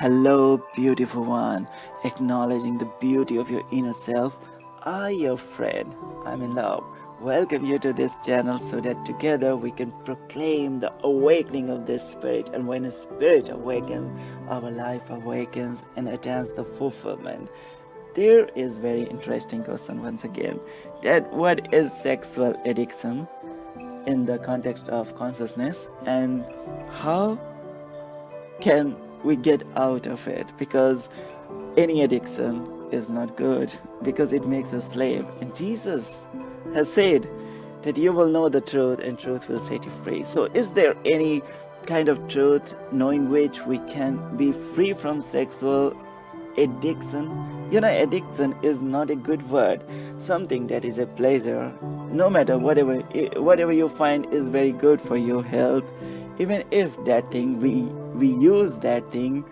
Hello, beautiful one. Acknowledging the beauty of your inner self. I, your friend, I'm in love. Welcome you to this channel so that together we can proclaim the awakening of this spirit. And when a spirit awakens, our life awakens and attains the fulfillment. There is very interesting question once again, that what is sexual addiction in the context of consciousness, and how can we get out of it? Because any addiction is not good, because it makes us slave. And Jesus has said that you will know the truth and truth will set you free. So is there any kind of truth knowing which we can be free from sexual addiction? Addiction is not a good word. Something that is a pleasure, no matter whatever you find is very good for your health, even if that thing we use that thing,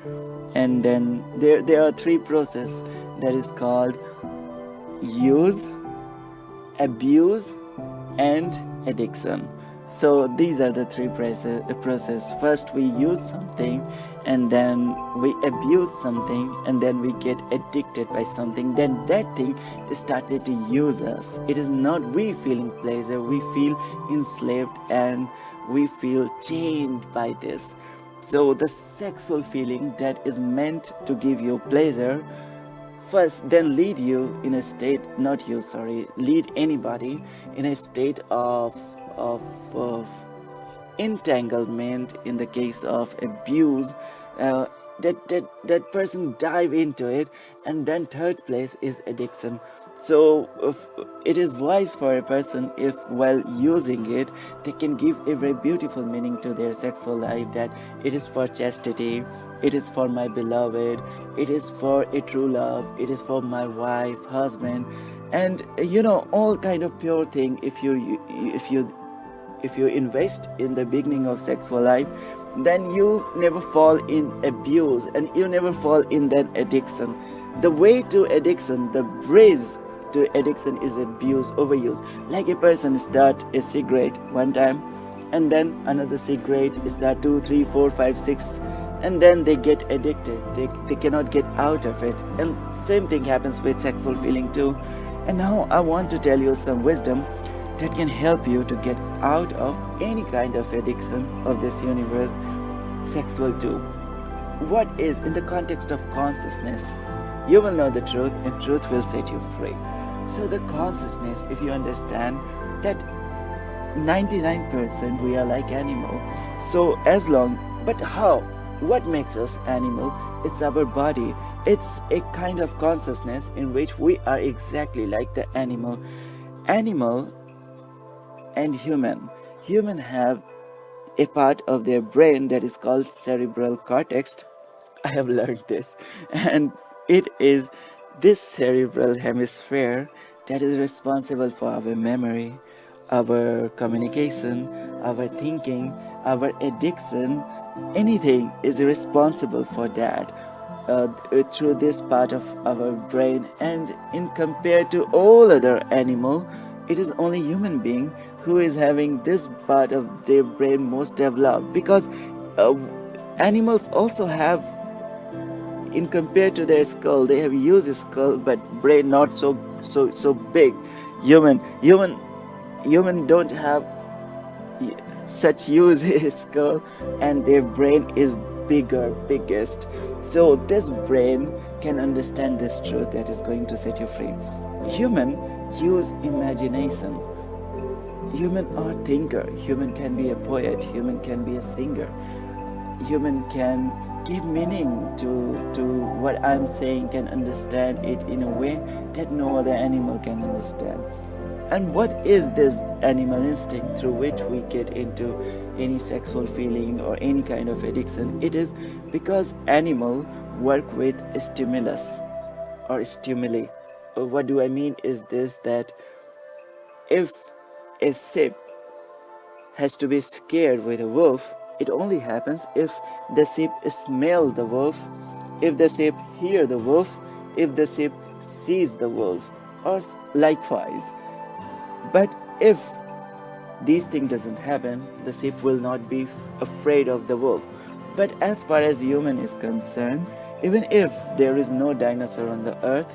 and then there are three processes that is called use, abuse, and addiction. So these are the three process. First we use something, and then we abuse something, and then we get addicted by something. Then that thing started to use us. It is not we feeling pleasure, we feel enslaved and we feel chained by this. So the sexual feeling that is meant to give you pleasure first then lead you in a state, lead anybody in a state of entanglement. In the case of abuse, that person dive into it. And then third place is addiction. So if it is wise for a person, if while using it they can give a very beautiful meaning to their sexual life, that it is for chastity, it is for my beloved, it is for a true love, it is for my wife, husband, and all kind of pure thing. If you invest in the beginning of sexual life, then you never fall in abuse and you never fall in that addiction. The way to addiction, the bridge to addiction is abuse, overuse. Like a person start a cigarette one time, and then another cigarette, start 2, 3, 4, 5, 6, and then they get addicted. They cannot get out of it. And same thing happens with sexual feeling too. And now I want to tell you some wisdom that can help you to get out of any kind of addiction of this universe, sexual too. What is in the context of consciousness? You will know the truth and truth will set you free. So the consciousness, if you understand that 99% we are like animal. So as long, but how? What makes us animal? It's our body. It's a kind of consciousness in which we are exactly like the animal. Animal and human. Human have a part of their brain that is called cerebral cortex. I have learned this. And it is this cerebral hemisphere that is responsible for our memory, our communication, our thinking, our addiction. Anything is responsible for that through this part of our brain. And in compared to all other animal, it is only human being who is having this part of their brain most developed, because animals also have, in compared to their skull, they have used skull but brain not so big. Human don't have such use his skull, and their brain is biggest. So this brain can understand this truth that is going to set you free. Human use imagination. Human are thinker. Human can be a poet. Human can be a singer. Human can give meaning to what I'm saying, can understand it in a way that no other animal can understand. And what is this animal instinct through which we get into any sexual feeling or any kind of addiction? It is because animal work with stimulus or stimuli. What do I mean is this, that if a sheep has to be scared with a wolf, it only happens if the sheep smell the wolf, if the sheep hear the wolf, if the sheep sees the wolf, or likewise. But if these things doesn't happen, the sheep will not be afraid of the wolf. But as far as human is concerned, even if there is no dinosaur on the earth,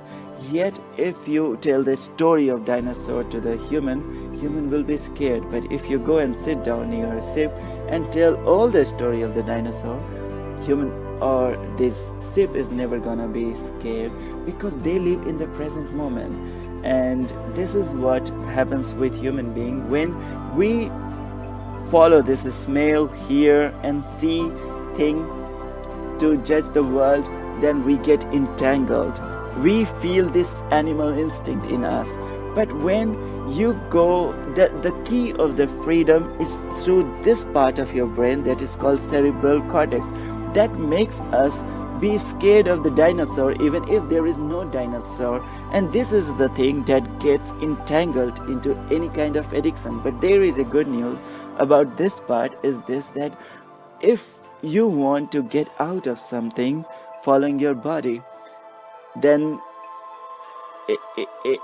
yet if you tell the story of dinosaur to the human will be scared. But if you go and sit down near a ship and tell all the story of the dinosaur, human or this ship is never gonna be scared, because they live in the present moment. And this is what happens with human being when we follow this smell, hear and see thing to judge the world. Then we get entangled, we feel this animal instinct in us. But when you go, the key of the freedom is through this part of your brain that is called cerebral cortex, that makes us be scared of the dinosaur even if there is no dinosaur. And this is the thing that gets entangled into any kind of addiction. But there is a good news about this part, is this, that if you want to get out of something following your body, then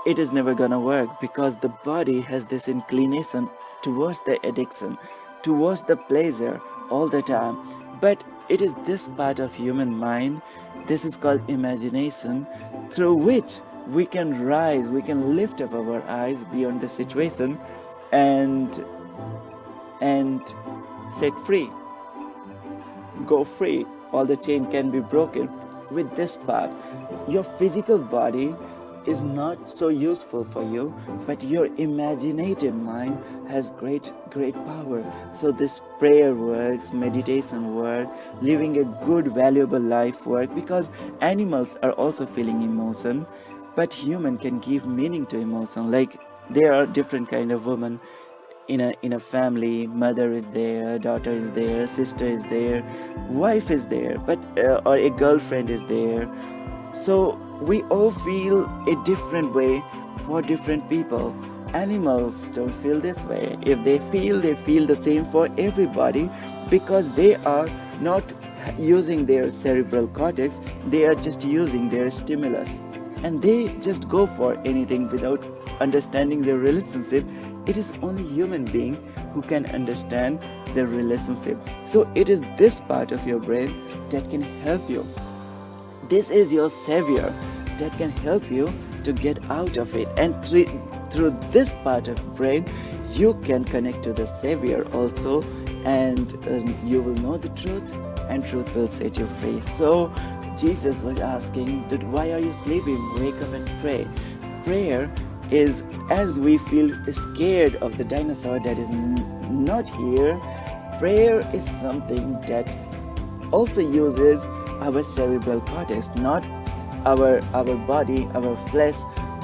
it is never gonna work, because the body has this inclination towards the addiction, towards the pleasure all the time. But it is this part of human mind, this is called imagination, through which we can rise, we can lift up our eyes beyond the situation and set free, go free. All the chain can be broken with this part. Your physical body is not so useful for you, but your imaginative mind has great power. So this prayer works, meditation work, living a good valuable life work, because animals are also feeling emotion, but human can give meaning to emotion. Like there are different kind of women in a family. Mother is there, daughter is there, sister is there, wife is there, but or a girlfriend is there. So we all feel a different way for different people. Animals don't feel this way. If they feel the same for everybody, because they are not using their cerebral cortex, they are just using their stimulus, and they just go for anything without understanding their relationship. It is only human being who can understand the relationship. So it is this part of your brain that can help you. This is your savior that can help you to get out of it. And through this part of brain, you can connect to the savior also, and you will know the truth, and truth will set you free. So Jesus was asking that, why are you sleeping? Wake up and pray. Prayer is, as we feel scared of the dinosaur that is not here, prayer is something that also uses our cerebral cortex, not our body, our flesh.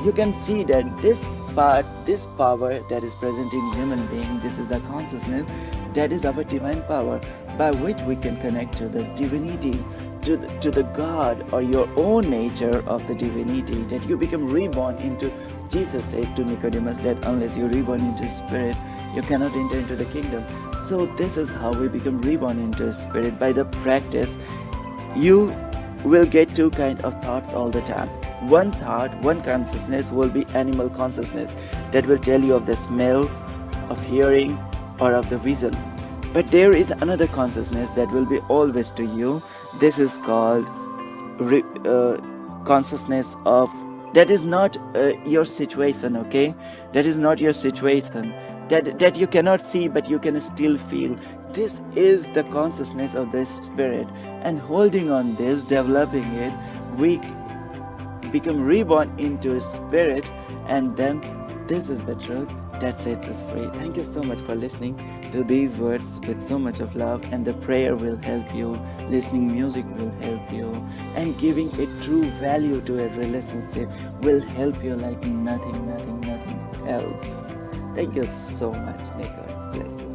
You can see that this part, this power that is present in human being, this is the consciousness, that is our divine power, by which we can connect to the divinity, to the God, or your own nature of the divinity, that you become reborn into. Jesus said to Nicodemus that unless you're reborn into spirit, you cannot enter into the kingdom. So this is how we become reborn into spirit. By the practice, you will get two kind of thoughts all the time. One thought, one consciousness will be animal consciousness, that will tell you of the smell, of hearing, or of the vision. But there is another consciousness that will be always to you. This is called consciousness of, that is not your situation, okay? That is not your situation. That you cannot see, but you can still feel. This is the consciousness of the spirit. And holding on this, developing it, we become reborn into a spirit, and then this is the truth that sets us free. Thank you so much for listening to these words with so much of love, and the prayer will help you, listening music will help you, and giving a true value to a relationship will help you like nothing else. Thank you so much. May God bless you.